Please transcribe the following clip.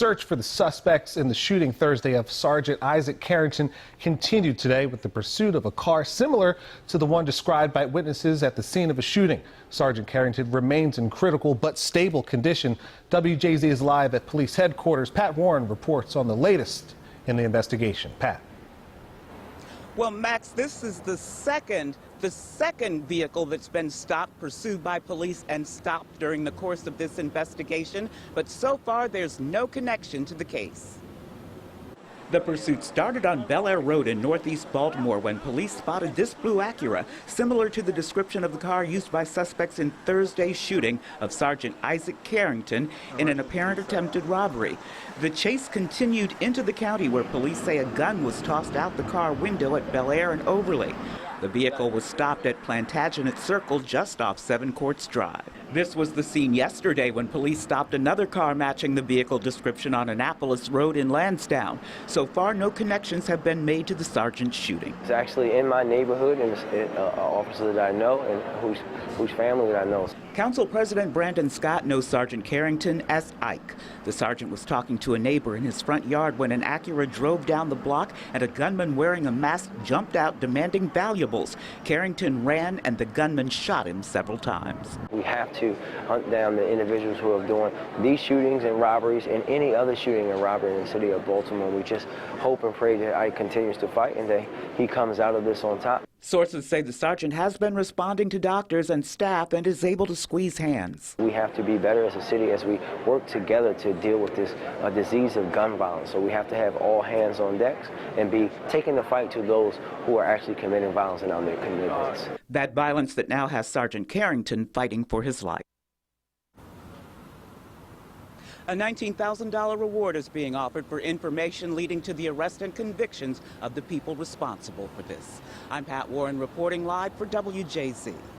search for the suspects in the shooting Thursday of Sergeant Isaac Carrington continued today with the pursuit of a car similar to the one described by witnesses at the scene of a shooting. Sergeant Carrington remains in critical but stable condition. WJZ is live at police headquarters. Pat Warren reports on the latest in the investigation. Pat. Well, Max, this is the second vehicle that's been stopped, pursued by police and stopped during the course of this investigation. But so far, there's no connection to the case. The pursuit started on Bel Air Road in northeast Baltimore when police spotted this blue Acura, similar to the description of the car used by suspects in Thursday's shooting of Sergeant Isaac Carrington in an apparent attempted robbery. The chase continued into the county where police say a gun was tossed out the car window at Bel Air and Overley. The vehicle was stopped at Plantagenet Circle just off 7 Courts Drive. This was the scene yesterday when police stopped another car matching the vehicle description on Annapolis Road in Lansdowne. So far, no connections have been made to the sergeant's shooting. It's actually in my neighborhood, and it's an officer that I know and whose family that I know. Council President Brandon Scott knows Sergeant Carrington as Ike. The sergeant was talking to a neighbor in his front yard when an Acura drove down the block and a gunman wearing a mask jumped out demanding valuables. Carrington ran and the gunman shot him several times. We have to hunt down the individuals who are doing these shootings and robberies and any other shooting and robbery in the city of Baltimore. We just hope and pray that Ike continues to fight and that he comes out of this on top. Sources say the sergeant has been responding to doctors and staff and is able to squeeze hands. We have to be better as a city as we work together to deal with this disease of gun violence. So we have to have all hands on decks and be taking the fight to those who are actually committing violence in our communities. That violence that now has Sergeant Carrington fighting for his life. A $19,000 reward is being offered for information leading to the arrest and convictions of the people responsible for this. I'm Pat Warren reporting live for WJZ.